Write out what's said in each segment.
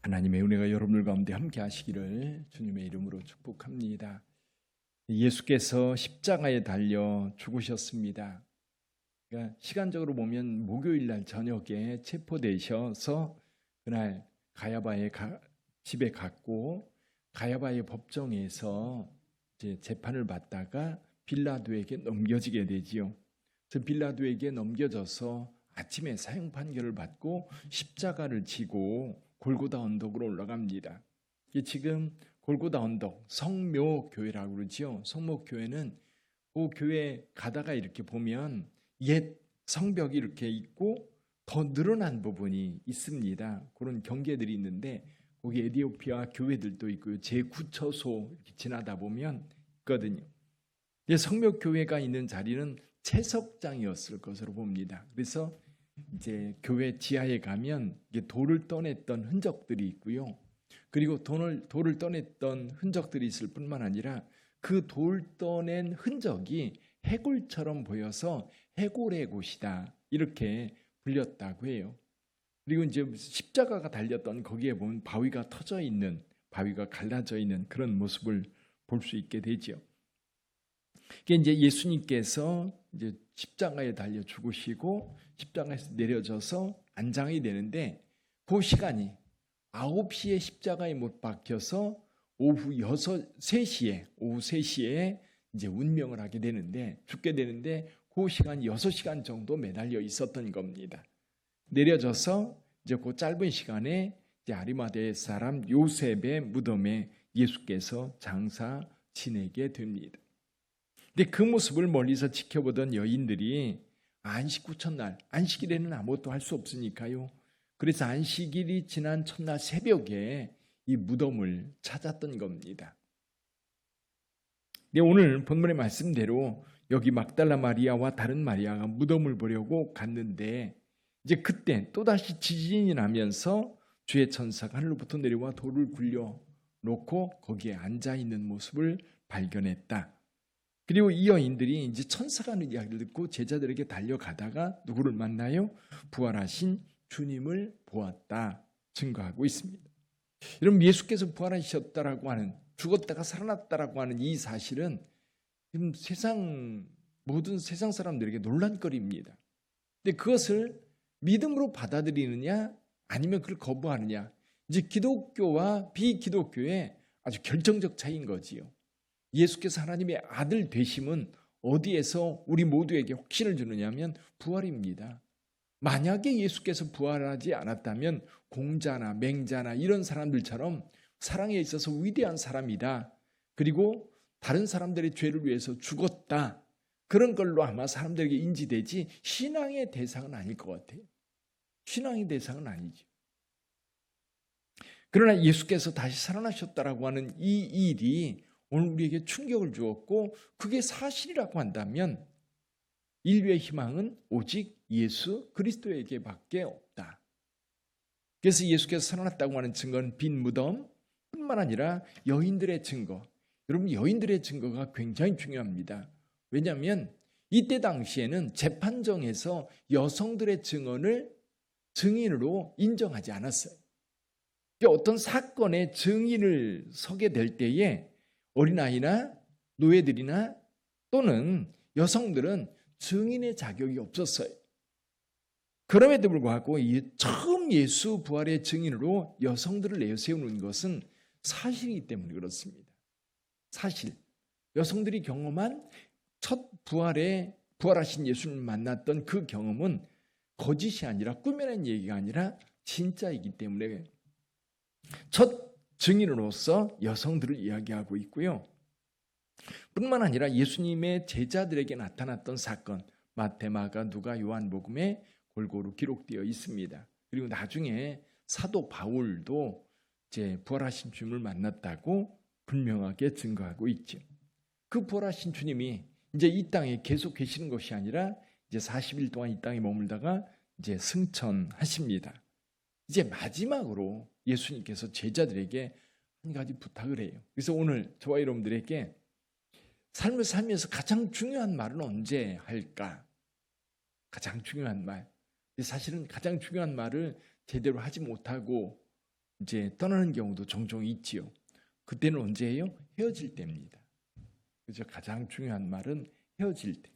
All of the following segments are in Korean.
하나님의 은혜가 여러분들 가운데 함께 하시기를 주님의 이름으로 축복합니다. 예수께서 십자가에 달려 죽으셨습니다. 그러니까 시간적으로 보면 목요일 날 저녁에 체포되셔서 그날 가야바의 집에 갔고 가야바의 법정에서 이제 재판을 받다가 빌라도에게 넘겨지게 되지요. 그래서 빌라도에게 넘겨져서 아침에 사형 판결을 받고 십자가를 지고 골고다 언덕으로 올라갑니다. 이게 지금 골고다 언덕 성묘교회라고 그러지요. 성묘교회는 그 교회 가다가 이렇게 보면 옛 성벽이 이렇게 있고 더 늘어난 부분이 있습니다. 그런 경계들이 있는데 거기 에티오피아 교회들도 있고요. 제9처소 이렇게 지나다 보면 있거든요. 성묘교회가 있는 자리는 채석장이었을 것으로 봅니다. 그래서 이제 교회 지하에 가면 돌을 떠냈던 흔적들이 있고요. 그리고 돌을 떠냈던 흔적들이 있을 뿐만 아니라 그 돌 떠낸 흔적이 해골처럼 보여서 해골의 곳이다 이렇게 불렸다고 해요. 그리고 이제 십자가가 달렸던 거기에 보면 바위가 터져 있는, 바위가 갈라져 있는 그런 모습을 볼 수 있게 되죠. 이게 이제 예수님께서 이제 십자가에 달려 죽으시고 십자가에서 내려져서 안장이 되는데 그 시간이 9시에 십자가에 못 박혀서 오후 3시에 이제 운명을 하게 되는데 죽게 되는데 그 시간 6시간 정도 매달려 있었던 겁니다. 내려져서 이제 그 짧은 시간에 이제 아리마대 사람 요셉의 무덤에 예수께서 장사 지내게 됩니다. 근데 그 모습을 멀리서 지켜보던 여인들이 안식 후 첫날, 안식일에는 아무것도 할 수 없으니까요. 그래서 안식일이 지난 첫날 새벽에 이 무덤을 찾았던 겁니다. 근데 오늘 본문의 말씀대로 여기 막달라 마리아와 다른 마리아가 무덤을 보려고 갔는데 이제 그때 또다시 지진이 나면서 주의 천사가 하늘로부터 내려와 돌을 굴려 놓고 거기에 앉아 있는 모습을 발견했다. 그리고 이 여인들이 이제 천사가 하는 이야기를 듣고 제자들에게 달려가다가 누구를 만나요? 부활하신 주님을 보았다 증거하고 있습니다. 여러분 예수께서 부활하셨다라고 하는 죽었다가 살아났다라고 하는 이 사실은 지금 모든 세상 사람들에게 논란거리입니다. 근데 그것을 믿음으로 받아들이느냐 아니면 그걸 거부하느냐 이제 기독교와 비기독교의 아주 결정적 차이인 거지요. 예수께서 하나님의 아들 되심은 어디에서 우리 모두에게 확신을 주느냐면 부활입니다. 만약에 예수께서 부활하지 않았다면 공자나 맹자나 이런 사람들처럼 사랑에 있어서 위대한 사람이다. 그리고 다른 사람들의 죄를 위해서 죽었다. 그런 걸로 아마 사람들에게 인지되지 신앙의 대상은 아닐 것 같아요. 신앙의 대상은 아니죠. 그러나 예수께서 다시 살아나셨다라고 하는 이 일이 오늘 우리에게 충격을 주었고 그게 사실이라고 한다면 인류의 희망은 오직 예수 그리스도에게밖에 없다. 그래서 예수께서 살아났다고 하는 증거는 빈 무덤뿐만 아니라 여인들의 증거. 여러분 여인들의 증거가 굉장히 중요합니다. 왜냐하면 이때 당시에는 재판정에서 여성들의 증인으로 인정하지 않았어요. 어떤 사건의 증인을 서게 될 때에 어린아이나 노예들이나 또는 여성들은 증인의 자격이 없었어요. 그럼에도 불구하고 처음 예수 부활의 증인으로 여성들을 내세우는 것은 사실이기 때문에 그렇습니다. 사실. 여성들이 경험한 첫 부활하신 예수님을 만났던 그 경험은 거짓이 아니라 꾸며낸 얘기가 아니라 진짜이기 때문에 첫 증인으로서 여성들을 이야기하고 있고요. 뿐만 아니라 예수님의 제자들에게 나타났던 사건, 마태, 마가, 누가, 요한복음에 골고루 기록되어 있습니다. 그리고 나중에 사도 바울도 이제 부활하신 주님을 만났다고 분명하게 증거하고 있죠. 그 부활하신 주님이 이제 이 땅에 계속 계시는 것이 아니라 이제 40일 동안 이 땅에 머물다가 이제 승천하십니다. 이제 마지막으로 예수님께서 제자들에게 한 가지 부탁을 해요. 그래서 오늘 저와 여러분들에게 삶을 살면서 가장 중요한 말은 언제 할까? 가장 중요한 말. 사실은 가장 중요한 말을 제대로 하지 못하고 이제 떠나는 경우도 종종 있지요. 그때는 언제예요? 헤어질 때입니다. 그죠? 가장 중요한 말은 헤어질 때.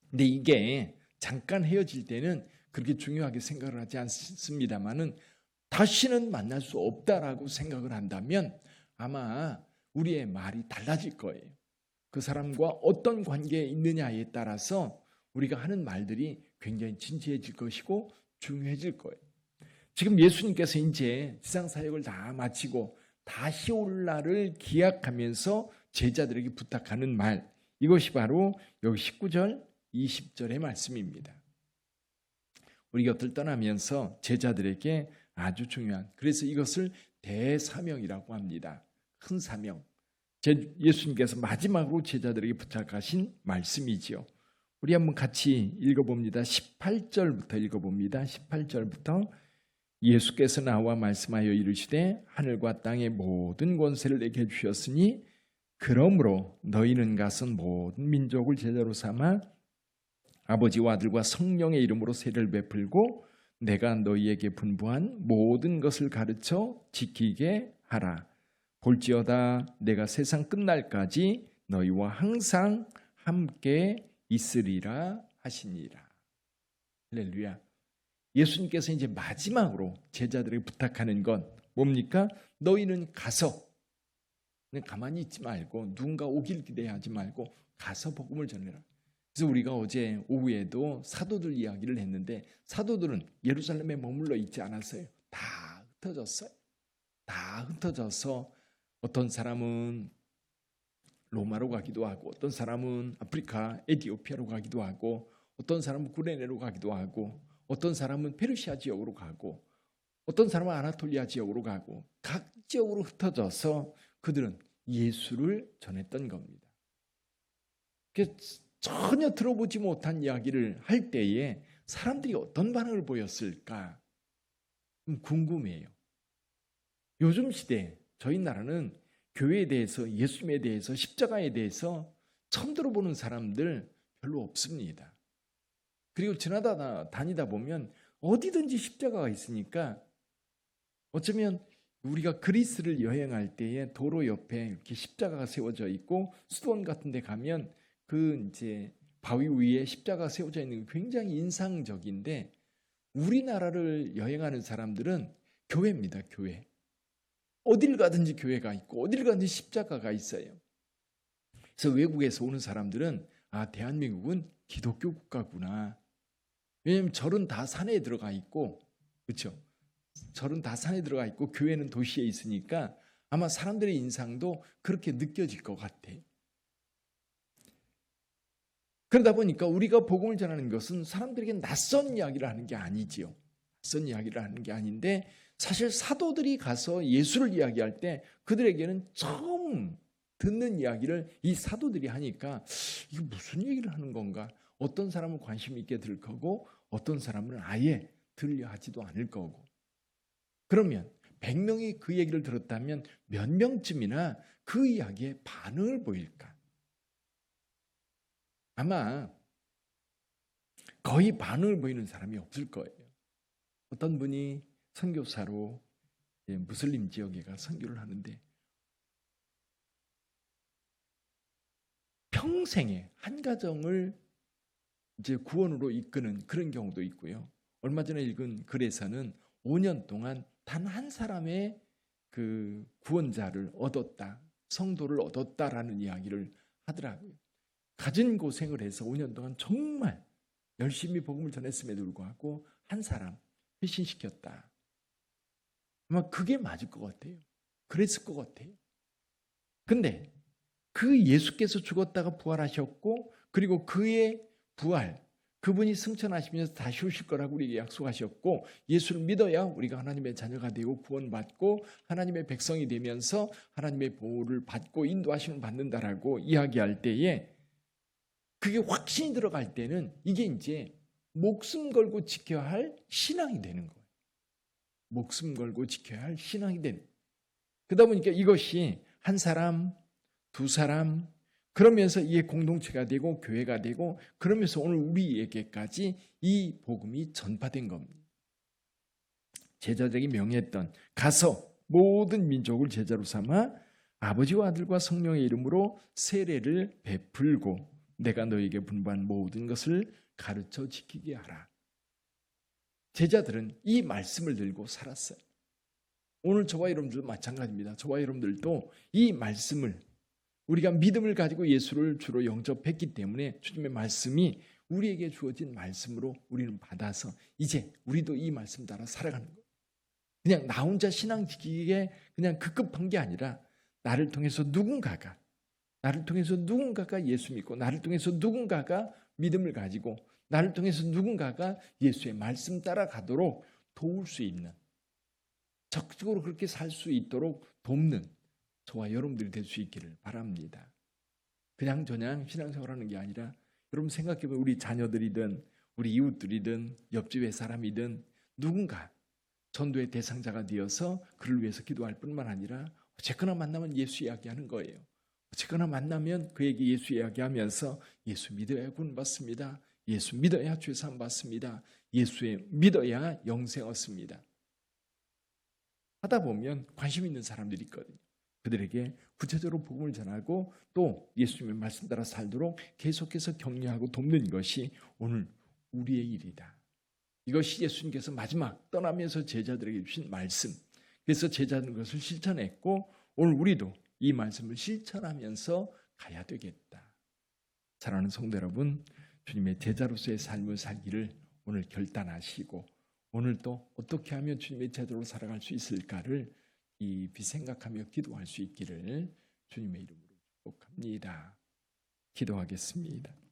근데 이게 잠깐 헤어질 때는 그렇게 중요하게 생각을 하지 않습니다만은 다시는 만날 수 없다라고 생각을 한다면 아마 우리의 말이 달라질 거예요. 그 사람과 어떤 관계에 있느냐에 따라서 우리가 하는 말들이 굉장히 진지해질 것이고 중요해질 거예요. 지금 예수님께서 이제 지상 사역을 다 마치고 다시 올 날을 기약하면서 제자들에게 부탁하는 말, 이것이 바로 여기 19절, 20절의 말씀입니다. 우리 곁을 떠나면서 제자들에게 아주 중요한, 그래서 이것을 대사명이라고 합니다. 큰 사명. 예수님께서 마지막으로 제자들에게 부탁하신 말씀이지요. 우리 한번 같이 읽어봅니다. 18절부터 읽어봅니다. 18절부터 예수께서 나와 말씀하여 이르시되 하늘과 땅의 모든 권세를 내게 주셨으니 그러므로 너희는 가서 모든 민족을 제자로 삼아 아버지와 아들과 성령의 이름으로 세례를 베풀고 내가 너희에게 분부한 모든 것을 가르쳐 지키게 하라. 볼지어다 내가 세상 끝날까지 너희와 항상 함께 있으리라 하시니라. 할렐루야. 예수님께서 이제 마지막으로 제자들에게 부탁하는 건 뭡니까? 너희는 가서, 가만히 있지 말고 누군가 오길 기대하지 말고 가서 복음을 전해라. 그래서 우리가 어제 오후에도 사도들 이야기를 했는데 사도들은 예루살렘에 머물러 있지 않았어요. 다 흩어졌어요. 다 흩어져서 어떤 사람은 로마로 가기도 하고 어떤 사람은 아프리카 에티오피아로 가기도 하고 어떤 사람은 구레네로 가기도 하고 어떤 사람은 페르시아 지역으로 가고 어떤 사람은 아나톨리아 지역으로 가고 각 지역으로 흩어져서 그들은 예수를 전했던 겁니다. 전혀 들어보지 못한 이야기를 할 때에 사람들이 어떤 반응을 보였을까 궁금해요. 요즘 시대 저희 나라는 교회에 대해서, 예수님에 대해서, 십자가에 대해서 처음 들어보는 사람들 별로 없습니다. 그리고 다니다 보면 어디든지 십자가가 있으니까 어쩌면 우리가 그리스를 여행할 때에 도로 옆에 이렇게 십자가가 세워져 있고 수도원 같은 데 가면 그 이제 바위 위에 십자가가 세워져 있는 게 굉장히 인상적인데 우리나라를 여행하는 사람들은 교회입니다. 교회. 어딜 가든지 교회가 있고 어딜 가든지 십자가가 있어요. 그래서 외국에서 오는 사람들은 대한민국은 기독교 국가구나. 왜냐하면 절은 다 산에 들어가 있고 그렇죠? 절은 다 산에 들어가 있고 교회는 도시에 있으니까 아마 사람들의 인상도 그렇게 느껴질 것 같아요. 그러다 보니까 우리가 복음을 전하는 것은 사람들에게 낯선 이야기를 하는 게 아니지요. 낯선 이야기를 하는 게 아닌데 사실 사도들이 가서 예수를 이야기할 때 그들에게는 처음 듣는 이야기를 이 사도들이 하니까 이게 무슨 얘기를 하는 건가? 어떤 사람은 관심 있게 들을 거고 어떤 사람은 아예 들으려 하지도 않을 거고. 그러면 100명이 그 얘기를 들었다면 몇 명쯤이나 그 이야기에 반응을 보일까? 아마 거의 반응을 보이는 사람이 없을 거예요. 어떤 분이 선교사로 무슬림 지역에 가 선교를 하는데 평생에 한 가정을 이제 구원으로 이끄는 그런 경우도 있고요. 얼마 전에 읽은 글에서는 5년 동안 단 한 사람의 그 구원자를 얻었다, 성도를 얻었다라는 이야기를 하더라고요. 가진 고생을 해서 5년 동안 정말 열심히 복음을 전했음에도 불구하고 한 사람 회신시켰다. 아마 그게 맞을 것 같아요. 그랬을 것 같아요. 근데 그 예수께서 죽었다가 부활하셨고 그리고 그의 부활, 그분이 승천하시면서 다시 오실 거라고 우리에게 약속하셨고 예수를 믿어야 우리가 하나님의 자녀가 되고 구원받고 하나님의 백성이 되면서 하나님의 보호를 받고 인도하심을 받는다라고 이야기할 때에 그게 확신이 들어갈 때는 이게 이제 목숨 걸고 지켜야 할 신앙이 되는 거예요. 목숨 걸고 지켜야 할 신앙이 되는 거예요. 그러다 보니까 이것이 한 사람, 두 사람, 그러면서 이게 공동체가 되고 교회가 되고 그러면서 오늘 우리에게까지 이 복음이 전파된 겁니다. 제자들에게 명했던 가서 모든 민족을 제자로 삼아 아버지와 아들과 성령의 이름으로 세례를 베풀고 내가 너에게 분부한 모든 것을 가르쳐 지키게 하라. 제자들은 이 말씀을 들고 살았어요. 오늘 저와 여러분들도 마찬가지입니다. 저와 여러분들도 이 말씀을 우리가 믿음을 가지고 예수를 주로 영접했기 때문에 주님의 말씀이 우리에게 주어진 말씀으로 우리는 받아서 이제 우리도 이 말씀 따라 살아가는 거예요. 그냥 나 혼자 신앙 지키기에 그냥 급급한 게 아니라 나를 통해서 누군가가 예수 믿고 나를 통해서 누군가가 믿음을 가지고 나를 통해서 누군가가 예수의 말씀 따라가도록 도울 수 있는, 적극적으로 그렇게 살 수 있도록 돕는 저와 여러분들이 될 수 있기를 바랍니다. 그냥 저냥 신앙생활하는 게 아니라 여러분 생각해보면 우리 자녀들이든 우리 이웃들이든 옆집의 사람이든 누군가 전도의 대상자가 되어서 그를 위해서 기도할 뿐만 아니라 어쨌거나 만나면 예수 이야기하는 거예요. 어쨌거나 만나면 그에게 예수 이야기하면서 예수 믿어야 구원받습니다. 예수 믿어야 죄사함 받습니다. 예수에 믿어야 영생 얻습니다. 하다 보면 관심 있는 사람들이 있거든요. 그들에게 구체적으로 복음을 전하고 또 예수님의 말씀 따라 살도록 계속해서 격려하고 돕는 것이 오늘 우리의 일이다. 이것이 예수님께서 마지막 떠나면서 제자들에게 주신 말씀. 그래서 제자들은 그것을 실천했고 오늘 우리도 이 말씀을 실천하면서 가야 되겠다. 사랑하는 성도 여러분, 주님의 제자로서의 삶을 살기를 오늘 결단하시고 오늘 또 어떻게 하면 주님의 제자로 살아갈 수 있을까를 깊이 생각하며 기도할 수 있기를 주님의 이름으로 축복합니다. 기도하겠습니다.